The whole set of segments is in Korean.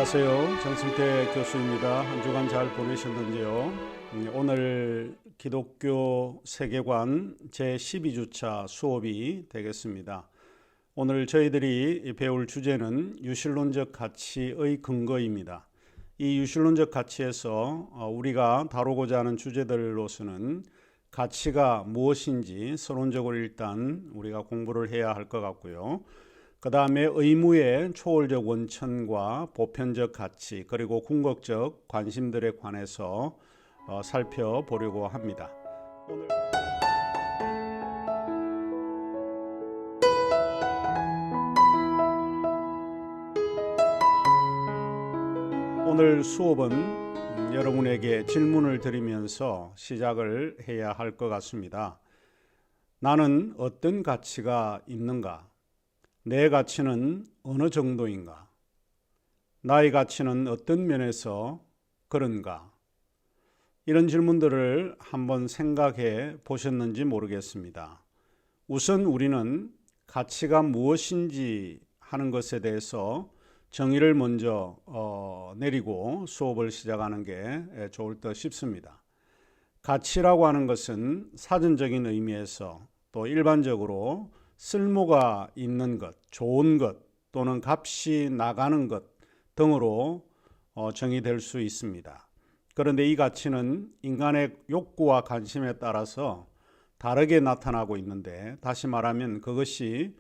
안녕하세요. 정승태 교수입니다. 한 주간 잘 보내셨는지요? 오늘 기독교 세계관 제12주차 수업이 되겠습니다. 오늘 저희들이 배울 주제는 유실론적 가치의 근거입니다. 이 유실론적 가치에서 우리가 다루고자 하는 주제들로서는 가치가 무엇인지 서론적으로 일단 우리가 공부를 해야 할 것 같고요. 그 다음에 의무의 초월적 원천과 보편적 가치 그리고 궁극적 관심들에 관해서 살펴보려고 합니다. 오늘 수업은 여러분에게 질문을 드리면서 시작을 해야 할 것 같습니다. 나는 어떤 가치가 있는가? 내 가치는 어느 정도인가? 나의 가치는 어떤 면에서 그런가? 이런 질문들을 한번 생각해 보셨는지 모르겠습니다. 우선 우리는 가치가 무엇인지 하는 것에 대해서 정의를 먼저 내리고 수업을 시작하는 게 좋을 듯 싶습니다. 가치라고 하는 것은 사전적인 의미에서 또 일반적으로 쓸모가 있는 것, 좋은 것 또는 값이 나가는 것 등으로 정의될 수 있습니다. 그런데 이 가치는 인간의 욕구와 관심에 따라서 다르게 나타나고 있는데, 다시 말하면 그것이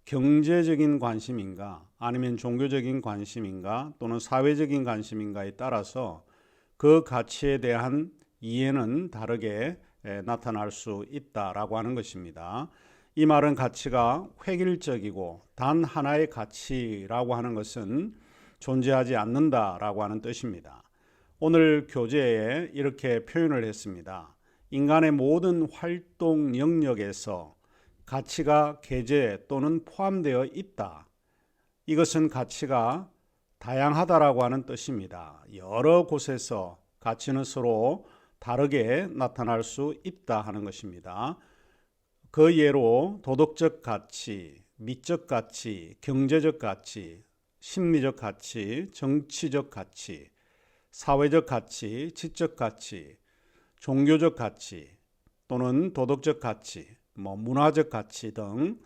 경제적인 관심인가 아니면 종교적인 관심인가 또는 사회적인 관심인가에 따라서 그 가치에 대한 이해는 다르게 나타날 수 있다라고 하는 것입니다. 이 말은 가치가 획일적이고 단 하나의 가치라고 하는 것은 존재하지 않는다라고 하는 뜻입니다. 오늘 교재에 이렇게 표현을 했습니다. 인간의 모든 활동 영역에서 가치가 개재 또는 포함되어 있다. 이것은 가치가 다양하다라고 하는 뜻입니다. 여러 곳에서 가치는 서로 다르게 나타날 수 있다 하는 것입니다. 그 예로 도덕적 가치, 미적 가치, 경제적 가치, 심리적 가치, 정치적 가치, 사회적 가치, 지적 가치, 종교적 가치 또는 도덕적 가치, 문화적 가치 등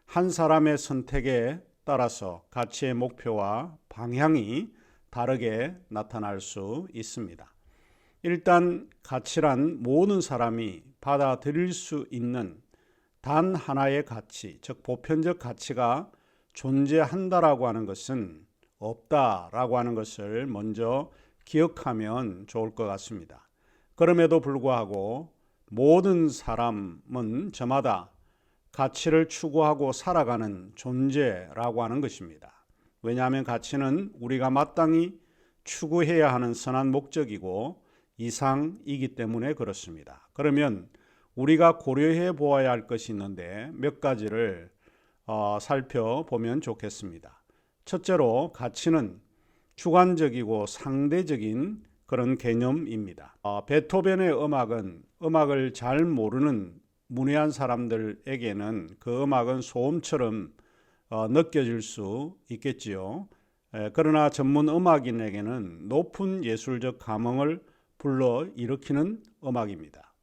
한 사람의 선택에 따라서 가치의 목표와 방향이 다르게 나타날 수 있습니다. 일단 가치란 모든 사람이 받아들일 수 있는 단 하나의 가치, 즉 보편적 가치가 존재한다라고 하는 것은 없다라고 하는 것을 먼저 기억하면 좋을 것 같습니다. 그럼에도 불구하고 모든 사람은 저마다 가치를 추구하고 살아가는 존재라고 하는 것입니다. 왜냐하면 가치는 우리가 마땅히 추구해야 하는 선한 목적이고 이상이기 때문에 그렇습니다. 그러면 우리가 고려해 보아야 할 것이 있는데 몇 가지를 살펴보면 좋겠습니다. 첫째로 가치는 주관적이고 상대적인 그런 개념입니다. 베토벤의 음악을 잘 모르는 문외한 사람들에게는 그 음악은 소음처럼 느껴질 수 있겠지요. 그러나 전문 음악인에게는 높은 예술적 감흥을 불러일으키는 음악입니다.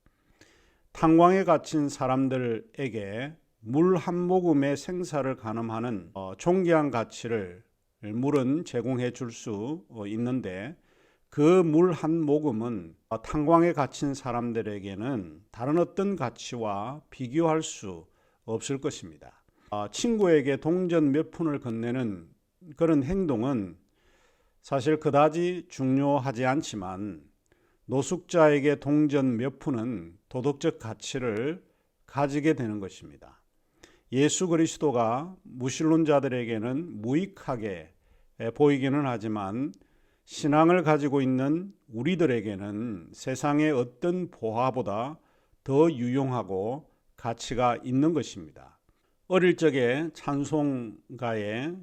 탄광에 갇힌 사람들에게 물 한 모금의 생사를 가늠하는 존귀한 가치를 물은 제공해 줄 수 있는데, 그 물 한 모금은 탄광에 갇힌 사람들에게는 다른 어떤 가치와 비교할 수 없을 것입니다. 친구에게 동전 몇 푼을 건네는 그런 행동은 사실 그다지 중요하지 않지만, 노숙자에게 동전 몇 푼은 도덕적 가치를 가지게 되는 것입니다. 예수 그리스도가 무신론자들에게는 무익하게 보이기는 하지만 신앙을 가지고 있는 우리들에게는 세상의 어떤 보화보다 더 유용하고 가치가 있는 것입니다. 어릴 적에 찬송가에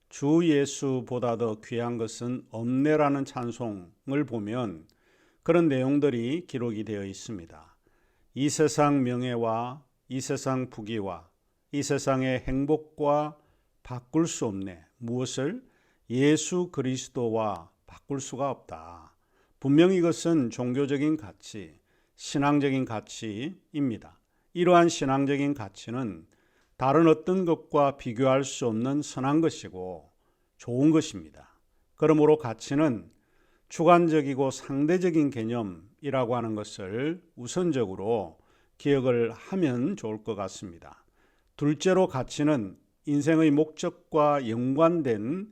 주 예수보다 더 귀한 것은 없네라는 찬송을 보면 그런 내용들이 기록이 되어 있습니다. 이 세상 명예와 이 세상 부귀와 이 세상의 행복과 바꿀 수 없네. 무엇을? 예수 그리스도와 바꿀 수가 없다. 분명히 이것은 종교적인 가치, 신앙적인 가치입니다. 이러한 신앙적인 가치는 다른 어떤 것과 비교할 수 없는 선한 것이고 좋은 것입니다. 그러므로 가치는 주관적이고 상대적인 개념이라고 하는 것을 우선적으로 기억을 하면 좋을 것 같습니다. 둘째로 가치는 인생의 목적과 연관된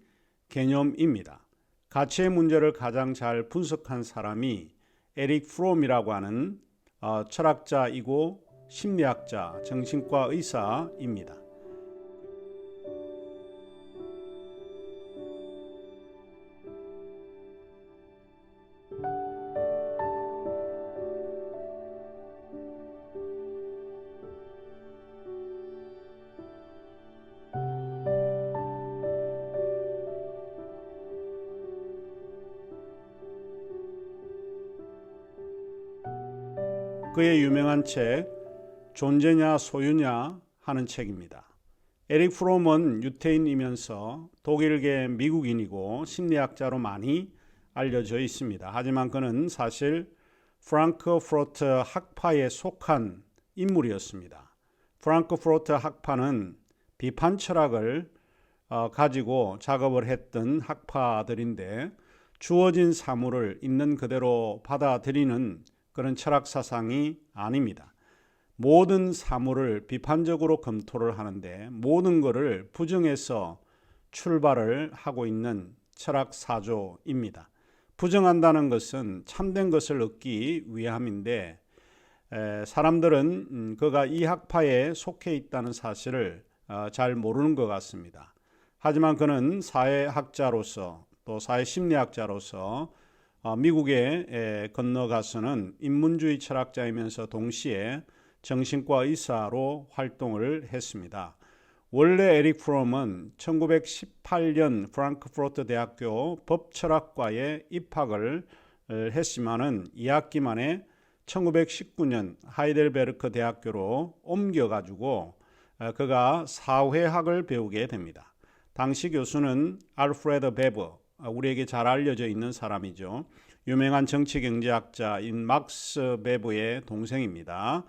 개념입니다. 가치의 문제를 가장 잘 분석한 사람이 에릭 프롬이라고 하는 철학자이고 심리학자, 정신과 의사입니다. 그의 유명한 책 존재냐 소유냐 하는 책입니다. 에릭 프롬은 유태인이면서 독일계 미국인이고 심리학자로 많이 알려져 있습니다. 하지만 그는 사실 프랑크푸르트 학파에 속한 인물이었습니다. 프랑크푸르트 학파는 비판 철학을 가지고 작업을 했던 학파들인데 주어진 사물을 있는 그대로 받아들이는 그런 철학 사상이 아닙니다. 모든 사물을 비판적으로 검토를 하는데 모든 것을 부정해서 출발을 하고 있는 철학 사조입니다. 부정한다는 것은 참된 것을 얻기 위함인데 사람들은 그가 이 학파에 속해 있다는 사실을 잘 모르는 것 같습니다. 하지만 그는 사회학자로서 또 사회심리학자로서 미국에 건너가서는 인문주의 철학자이면서 동시에 정신과 의사로 활동을 했습니다. 원래 에릭 프롬은 1918년 프랑크푸르트 대학교 법철학과에 입학을 했지만은 2학기 만에 1919년 하이델베르크 대학교로 옮겨가지고 그가 사회학을 배우게 됩니다. 당시 교수는 알프레드 베버, 우리에게 잘 알려져 있는 사람이죠. 유명한 정치경제학자인 막스 베버의 동생입니다.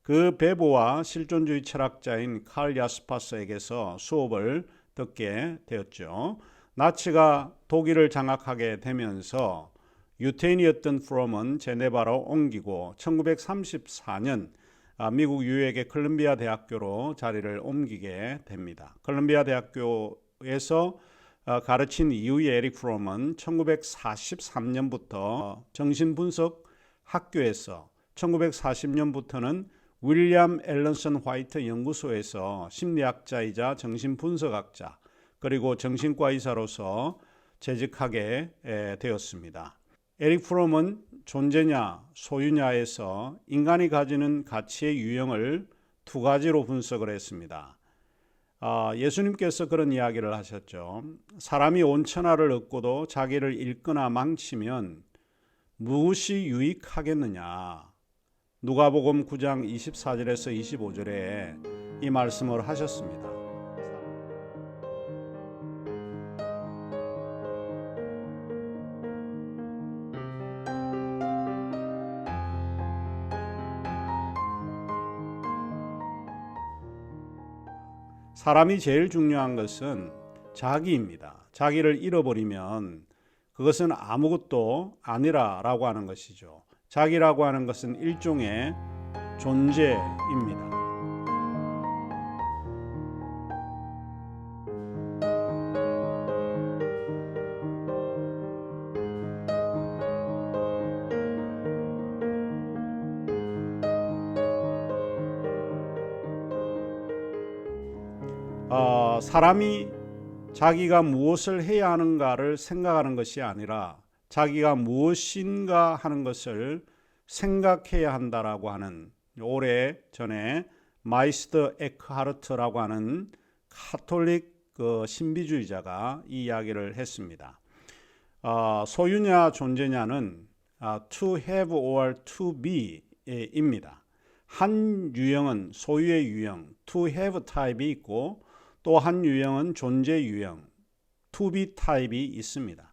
그 베버와 실존주의 철학자인 칼 야스파스에게서 수업을 듣게 되었죠. 나치가 독일을 장악하게 되면서 유태인이었던 프롬은 제네바로 옮기고 1934년 미국 유역의 콜ум비아 대학교로 자리를 옮기게 됩니다. 콜ум비아 대학교에서 가르친 이후에 에릭 프롬은 1943년부터 정신분석 학교에서 1940년부터는 윌리엄 앨런슨 화이트 연구소에서 심리학자이자 정신분석학자 그리고 정신과 의사로서 재직하게 되었습니다. 에릭 프롬은 존재냐 소유냐에서 인간이 가지는 가치의 유형을 두 가지로 분석을 했습니다. 예수님께서 그런 이야기를 하셨죠. 사람이 온 천하를 얻고도 자기를 잃거나 망치면 무엇이 유익하겠느냐. 누가복음 9장 24절에서 25절에 이 말씀을 하셨습니다. 사람이 제일 중요한 것은 자기입니다. 자기를 잃어버리면 그것은 아무것도 아니라라고 하는 것이죠. 자기라고 하는 것은 일종의 존재입니다. 사람이 자기가 무엇을 해야 하는가를 생각하는 것이 아니라 자기가 무엇인가 하는 것을 생각해야 한다라고 하는 오래전에 마이스터 에크하르트라고 하는 카톨릭 신비주의자가 이 이야기를 했습니다. 소유냐 존재냐는 to have or to be 입니다. 한 유형은 소유의 유형 to have 타입이 있고 또 한 유형은 존재 유형 to be 타입이 있습니다.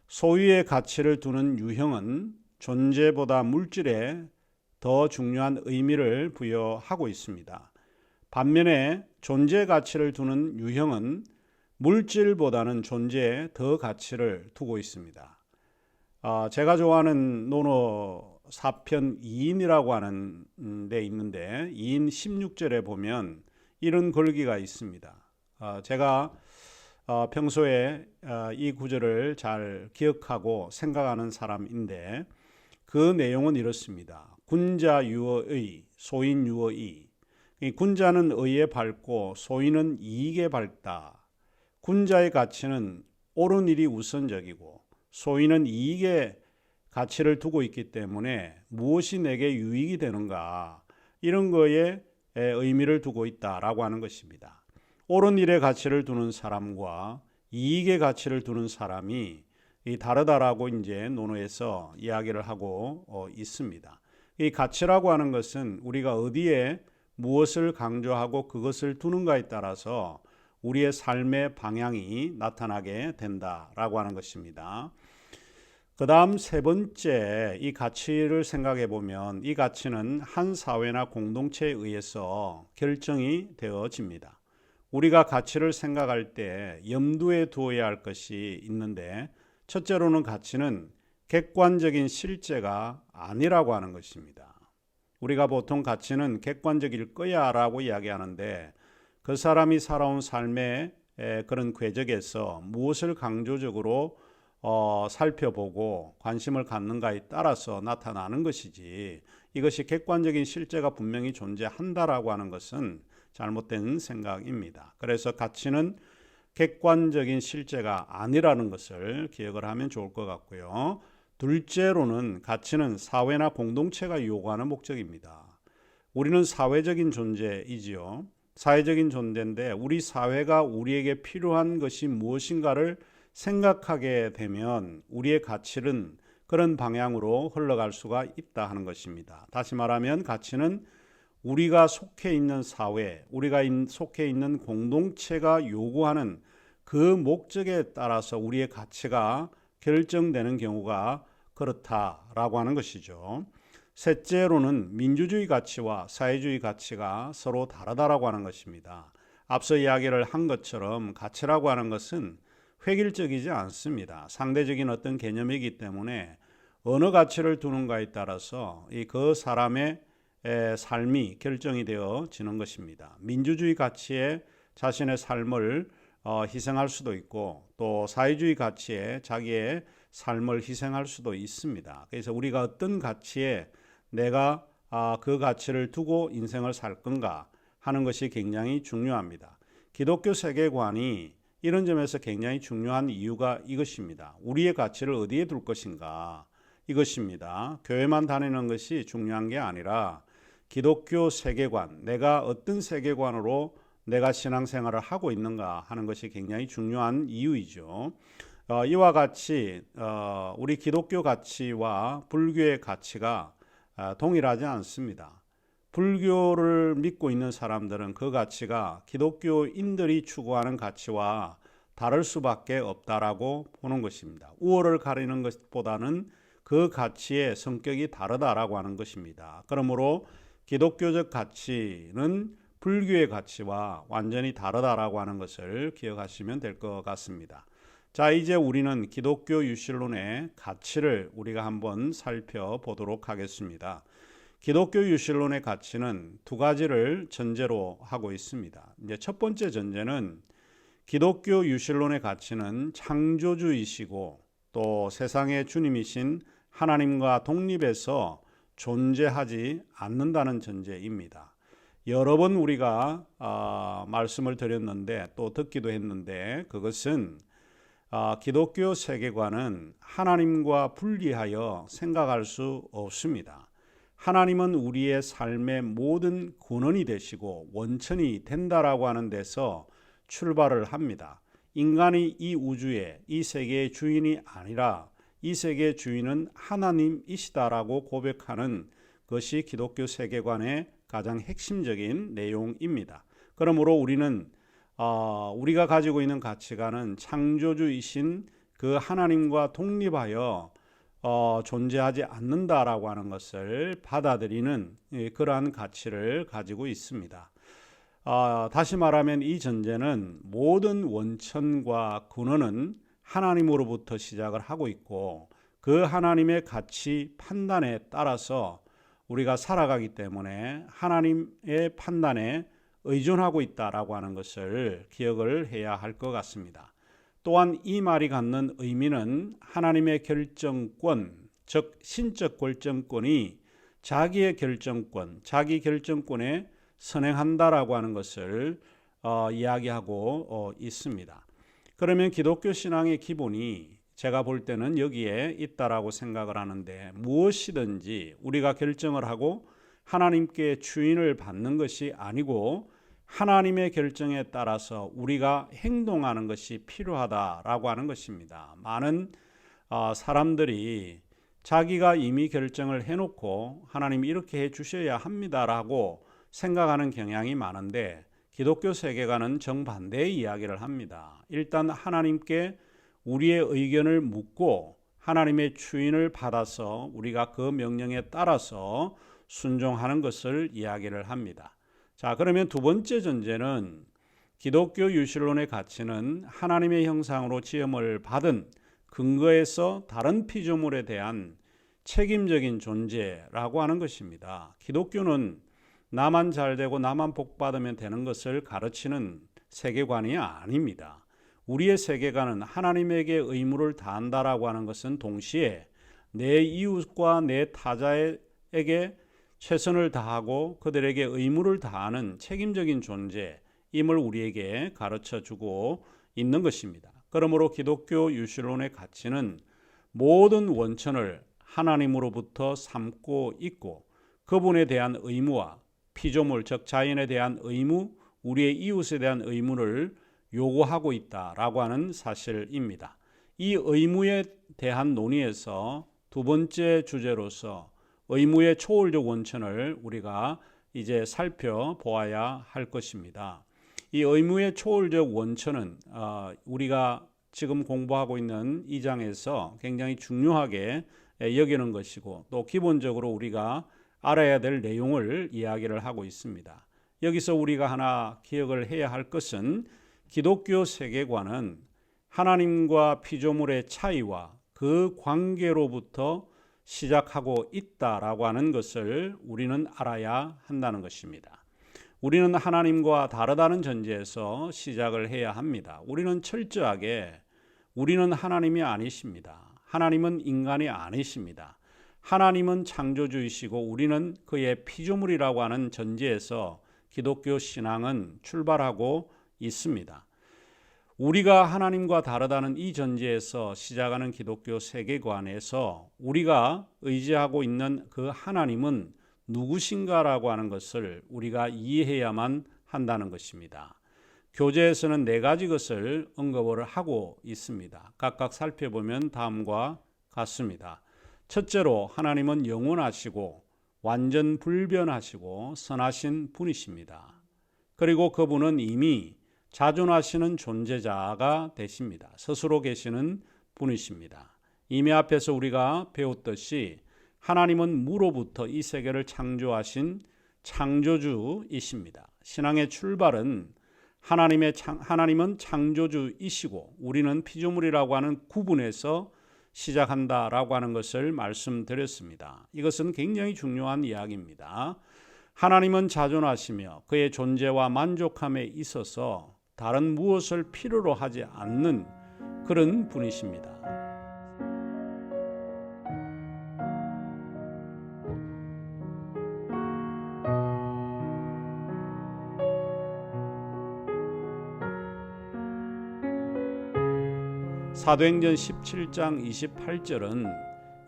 소유의 가치를 두는 유형은 존재보다 물질에 더 중요한 의미를 부여하고 있습니다. 반면에 존재 가치를 두는 유형은 물질보다는 존재에 더 가치를 두고 있습니다. 제가 좋아하는 논어 4편 2인이라고 하는 데 있는데 2인 16절에 보면 이런 글귀가 있습니다. 제가 평소에 이 구절을 잘 기억하고 생각하는 사람인데 그 내용은 이렇습니다. 군자 유어의, 소인 유어이. 군자는 의에 밝고 소인은 이익에 밝다. 군자의 가치는 옳은 일이 우선적이고 소인은 이익에 가치를 두고 있기 때문에 무엇이 내게 유익이 되는가 이런 거에 의미를 두고 있다라고 하는 것입니다. 옳은 일에 가치를 두는 사람과 이익의 가치를 두는 사람이 다르다라고 이제 논어에서 이야기를 하고 있습니다. 이 가치라고 하는 것은 우리가 어디에 무엇을 강조하고 그것을 두는가에 따라서 우리의 삶의 방향이 나타나게 된다라고 하는 것입니다. 그 다음 세 번째, 이 가치를 생각해 보면 이 가치는 한 사회나 공동체에 의해서 결정이 되어집니다. 우리가 가치를 생각할 때 염두에 두어야 할 것이 있는데 첫째로는 가치는 객관적인 실제가 아니라고 하는 것입니다. 우리가 보통 가치는 객관적일 거야 라고 이야기하는데 그 사람이 살아온 삶의 그런 궤적에서 무엇을 강조적으로 살펴보고 관심을 갖는가에 따라서 나타나는 것이지 이것이 객관적인 실제가 분명히 존재한다라고 하는 것은 잘못된 생각입니다. 그래서 가치는 객관적인 실제가 아니라는 것을 기억을 하면 좋을 것 같고요. 둘째로는 가치는 사회나 공동체가 요구하는 목적입니다. 우리는 사회적인 존재이지요. 사회적인 존재인데 우리 사회가 우리에게 필요한 것이 무엇인가를 생각하게 되면 우리의 가치는 그런 방향으로 흘러갈 수가 있다 하는 것입니다. 다시 말하면 가치는 우리가 속해 있는 사회, 우리가 속해 있는 공동체가 요구하는 그 목적에 따라서 우리의 가치가 결정되는 경우가 그렇다라고 하는 것이죠. 셋째로는 민주주의 가치와 사회주의 가치가 서로 다르다라고 하는 것입니다. 앞서 이야기를 한 것처럼 가치라고 하는 것은 획일적이지 않습니다. 상대적인 어떤 개념이기 때문에 어느 가치를 두는가에 따라서 그 사람의 삶이 결정이 되어지는 것입니다. 민주주의 가치에 자신의 삶을 희생할 수도 있고 또 사회주의 가치에 자기의 삶을 희생할 수도 있습니다. 그래서 우리가 어떤 가치에 내가 그 가치를 두고 인생을 살 건가 하는 것이 굉장히 중요합니다. 기독교 세계관이 이런 점에서 굉장히 중요한 이유가 이것입니다. 우리의 가치를 어디에 둘 것인가 이것입니다. 교회만 다니는 것이 중요한 게 아니라 기독교 세계관, 내가 어떤 세계관으로 내가 신앙생활을 하고 있는가 하는 것이 굉장히 중요한 이유이죠. 이와 같이 우리 기독교 가치와 불교의 가치가 동일하지 않습니다. 불교를 믿고 있는 사람들은 그 가치가 기독교인들이 추구하는 가치와 다를 수밖에 없다라고 보는 것입니다. 우월을 가리는 것보다는 그 가치의 성격이 다르다라고 하는 것입니다. 그러므로 기독교적 가치는 불교의 가치와 완전히 다르다라고 하는 것을 기억하시면 될 것 같습니다. 자, 이제 우리는 기독교 유실론의 가치를 우리가 한번 살펴보도록 하겠습니다. 기독교 유실론의 가치는 두 가지를 전제로 하고 있습니다. 이제 첫 번째 전제는 기독교 유실론의 가치는 창조주이시고 또 세상의 주님이신 하나님과 독립해서 존재하지 않는다는 전제입니다. 여러 번 우리가 말씀을 드렸는데 또 듣기도 했는데 그것은 기독교 세계관은 하나님과 분리하여 생각할 수 없습니다. 하나님은 우리의 삶의 모든 근원이 되시고 원천이 된다라고 하는 데서 출발을 합니다. 인간이 이 우주의 이 세계의 주인이 아니라 이 세계의 주인은 하나님이시다라고 고백하는 것이 기독교 세계관의 가장 핵심적인 내용입니다. 그러므로 우리는 우리가 가지고 있는 가치관은 창조주이신 그 하나님과 독립하여 존재하지 않는다라고 하는 것을 받아들이는 그러한 가치를 가지고 있습니다. 다시 말하면 이 전제는 모든 원천과 근원은 하나님으로부터 시작을 하고 있고 그 하나님의 가치 판단에 따라서 우리가 살아가기 때문에 하나님의 판단에 의존하고 있다라고 하는 것을 기억을 해야 할 것 같습니다. 또한 이 말이 갖는 의미는 하나님의 결정권, 즉 신적 결정권이 자기의 결정권, 자기 결정권에 선행한다라고 하는 것을 이야기하고 있습니다. 그러면 기독교 신앙의 기본이 제가 볼 때는 여기에 있다라고 생각을 하는데, 무엇이든지 우리가 결정을 하고 하나님께 주인을 받는 것이 아니고 하나님의 결정에 따라서 우리가 행동하는 것이 필요하다라고 하는 것입니다. 많은 사람들이 자기가 이미 결정을 해놓고 하나님이 이렇게 해주셔야 합니다라고 생각하는 경향이 많은데, 기독교 세계관은 정반대의 이야기를 합니다. 일단 하나님께 우리의 의견을 묻고 하나님의 추인을 받아서 우리가 그 명령에 따라서 순종하는 것을 이야기를 합니다. 자, 그러면 두 번째 전제는 기독교 유실론의 가치는 하나님의 형상으로 지음을 받은 근거에서 다른 피조물에 대한 책임적인 존재라고 하는 것입니다. 기독교는 나만 잘되고 나만 복받으면 되는 것을 가르치는 세계관이 아닙니다. 우리의 세계관은 하나님에게 의무를 다한다라고 하는 것은 동시에 내 이웃과 내 타자에게 최선을 다하고 그들에게 의무를 다하는 책임적인 존재임을 우리에게 가르쳐주고 있는 것입니다. 그러므로 기독교 유실론의 가치는 모든 원천을 하나님으로부터 삼고 있고 그분에 대한 의무와 피조물, 즉 자연에 대한 의무, 우리의 이웃에 대한 의무를 요구하고 있다라고 하는 사실입니다. 이 의무에 대한 논의에서 두 번째 주제로서 의무의 초월적 원천을 우리가 이제 살펴보아야 할 것입니다. 이 의무의 초월적 원천은 우리가 지금 공부하고 있는 이 장에서 굉장히 중요하게 여기는 것이고, 또 기본적으로 우리가 알아야 될 내용을 이야기를 하고 있습니다. 여기서 우리가 하나 기억을 해야 할 것은 기독교 세계관은 하나님과 피조물의 차이와 그 관계로부터 시작하고 있다라고 하는 것을 우리는 알아야 한다는 것입니다. 우리는 하나님과 다르다는 전제에서 시작을 해야 합니다. 우리는 철저하게 우리는 하나님이 아니십니다. 하나님은 인간이 아니십니다. 하나님은 창조주이시고 우리는 그의 피조물이라고 하는 전제에서 기독교 신앙은 출발하고 있습니다. 우리가 하나님과 다르다는 이 전제에서 시작하는 기독교 세계관에서 우리가 의지하고 있는 그 하나님은 누구신가라고 하는 것을 우리가 이해해야만 한다는 것입니다. 교재에서는 네 가지 것을 언급을 하고 있습니다. 각각 살펴보면 다음과 같습니다. 첫째로 하나님은 영원하시고 완전 불변하시고 선하신 분이십니다. 그리고 그분은 이미 자존하시는 존재자가 되십니다. 스스로 계시는 분이십니다. 이미 앞에서 우리가 배웠듯이 하나님은 무로부터 이 세계를 창조하신 창조주이십니다. 신앙의 출발은 하나님은 창조주이시고 우리는 피조물이라고 하는 구분에서 시작한다라고 하는 것을 말씀드렸습니다. 이것은 굉장히 중요한 이야기입니다. 하나님은 자존하시며 그의 존재와 만족함에 있어서 다른 무엇을 필요로 하지 않는 그런 분이십니다. 사도행전 17장 28절은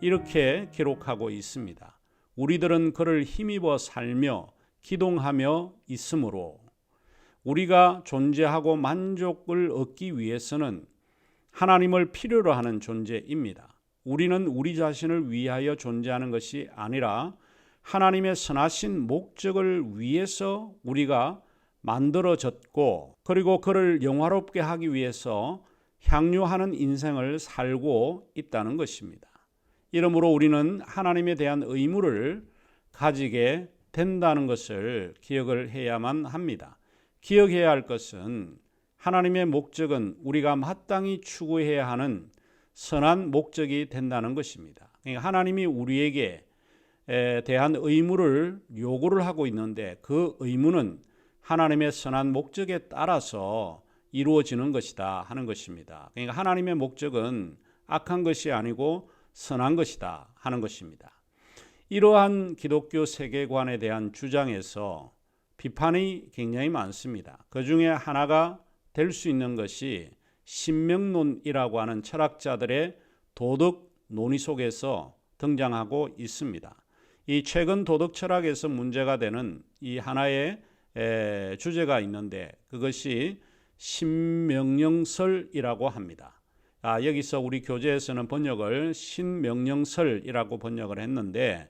이렇게 기록하고 있습니다. 우리들은 그를 힘입어 살며 기동하며 있으므로. 우리가 존재하고 만족을 얻기 위해서는 하나님을 필요로 하는 존재입니다. 우리는 우리 자신을 위하여 존재하는 것이 아니라 하나님의 선하신 목적을 위해서 우리가 만들어졌고 그리고 그를 영화롭게 하기 위해서 향유하는 인생을 살고 있다는 것입니다. 이러므로 우리는 하나님에 대한 의무를 가지게 된다는 것을 기억을 해야만 합니다. 기억해야 할 것은 하나님의 목적은 우리가 마땅히 추구해야 하는 선한 목적이 된다는 것입니다. 그러니까 하나님이 우리에게 대한 의무를 요구를 하고 있는데 그 의무는 하나님의 선한 목적에 따라서 이루어지는 것이다 하는 것입니다. 그러니까 하나님의 목적은 악한 것이 아니고 선한 것이다 하는 것입니다. 이러한 기독교 세계관에 대한 주장에서 비판이 굉장히 많습니다. 그 중에 하나가 될 수 있는 것이 신명론이라고 하는 철학자들의 도덕 논의 속에서 등장하고 있습니다. 이 최근 도덕 철학에서 문제가 되는 이 하나의 주제가 있는데 그것이 신명령설이라고 합니다. 여기서 우리 교재에서는 번역을 신명령설이라고 번역을 했는데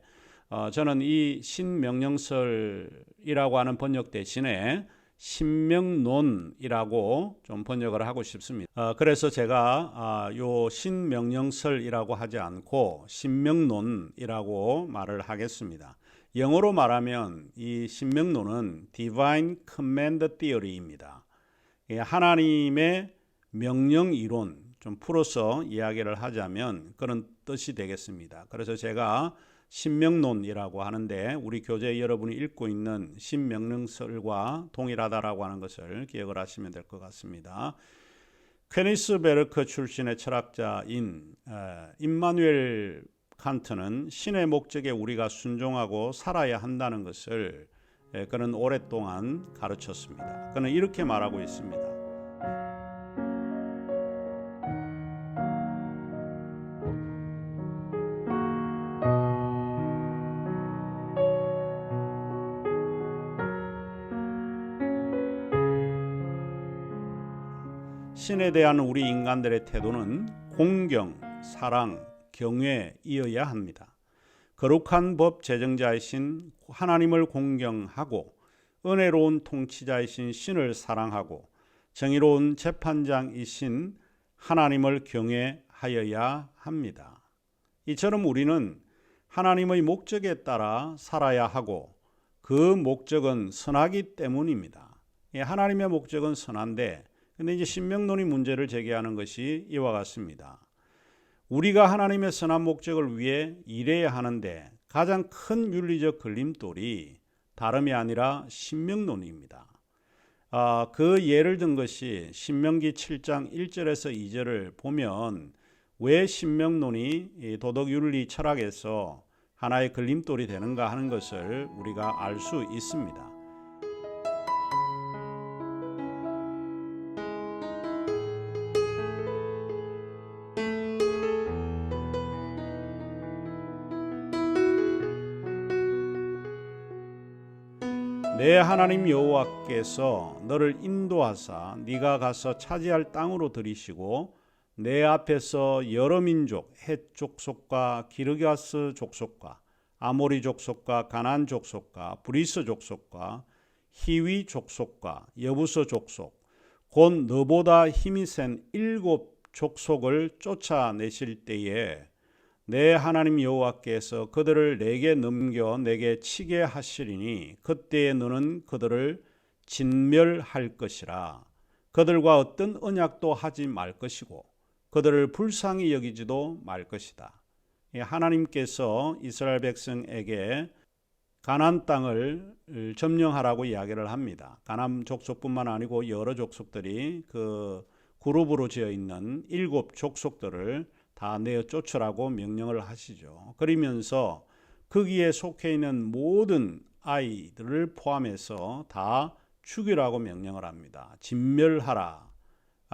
저는 이 신명령설이라고 하는 번역 대신에 신명론이라고 좀 번역을 하고 싶습니다. 그래서 제가 요 신명령설이라고 하지 않고 신명론이라고 말을 하겠습니다. 영어로 말하면 이 신명론은 Divine Command Theory입니다. 하나님의 명령 이론 좀 풀어서 이야기를 하자면 그런 뜻이 되겠습니다. 그래서 제가 신명론이라고 하는데 우리 교재 여러분이 읽고 있는 신명령설과 동일하다라고 하는 것을 기억을 하시면 될 것 같습니다. 퀘니스 베르크 출신의 철학자인 임마누엘 칸트는 신의 목적에 우리가 순종하고 살아야 한다는 것을 그는 오랫동안 가르쳤습니다. 그는 이렇게 말하고 있습니다. 신에 대한 우리 인간들의 태도는 공경, 사랑, 경외이어야 합니다. 거룩한 법 제정자이신 하나님을 공경하고 은혜로운 통치자이신 신을 사랑하고 정의로운 재판장이신 하나님을 경외하여야 합니다. 이처럼 우리는 하나님의 목적에 따라 살아야 하고 그 목적은 선하기 때문입니다. 하나님의 목적은 선한데 근데 이제 신명론이 문제를 제기하는 것이 이와 같습니다. 우리가 하나님의 선한 목적을 위해 일해야 하는데 가장 큰 윤리적 걸림돌이 다름이 아니라 신명론입니다. 그 예를 든 것이 신명기 7장 1절에서 2절을 보면 왜 신명론이 도덕윤리 철학에서 하나의 걸림돌이 되는가 하는 것을 우리가 알 수 있습니다. 내 하나님 여호와께서 너를 인도하사 네가 가서 차지할 땅으로 들이시고 내 앞에서 여러 민족 헷 족속과 기르가스 족속과 아모리 족속과 가나안 족속과 브리스 족속과 히위 족속과 여부서 족속 곧 너보다 힘이 센 7 족속을 쫓아내실 때에 내 하나님 여호와께서 그들을 내게 넘겨 내게 치게 하시리니 그때에 너는 그들을 진멸할 것이라. 그들과 어떤 언약도 하지 말 것이고 그들을 불쌍히 여기지도 말 것이다. 하나님께서 이스라엘 백성에게 가나안 땅을 점령하라고 이야기를 합니다. 가나안 족속뿐만 아니고 여러 족속들이 그 그룹으로 지어 있는 7 족속들을 다 내어 쫓으라고 명령을 하시죠. 그러면서 거기에 속해 있는 모든 아이들을 포함해서 다 죽이라고 명령을 합니다. 진멸하라.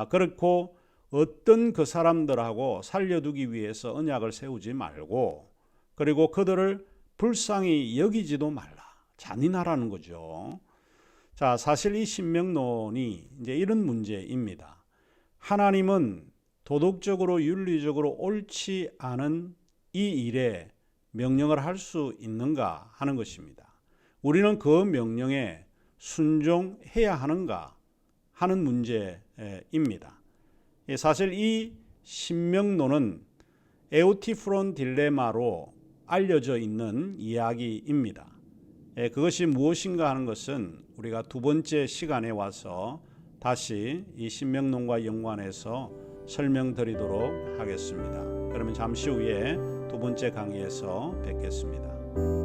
그렇고 어떤 그 사람들하고 살려두기 위해서 언약을 세우지 말고 그리고 그들을 불쌍히 여기지도 말라. 잔인하라는 거죠. 자, 사실 이 신명론이 이제 이런 문제입니다. 하나님은 도덕적으로 윤리적으로 옳지 않은 이 일에 명령을 할 수 있는가 하는 것입니다. 우리는 그 명령에 순종해야 하는가 하는 문제입니다. 사실 이 신명론은 에우티프론 딜레마로 알려져 있는 이야기입니다. 그것이 무엇인가 하는 것은 우리가 두 번째 시간에 와서 다시 이 신명론과 연관해서 설명드리도록 하겠습니다. 그러면 잠시 후에 두 번째 강의에서 뵙겠습니다.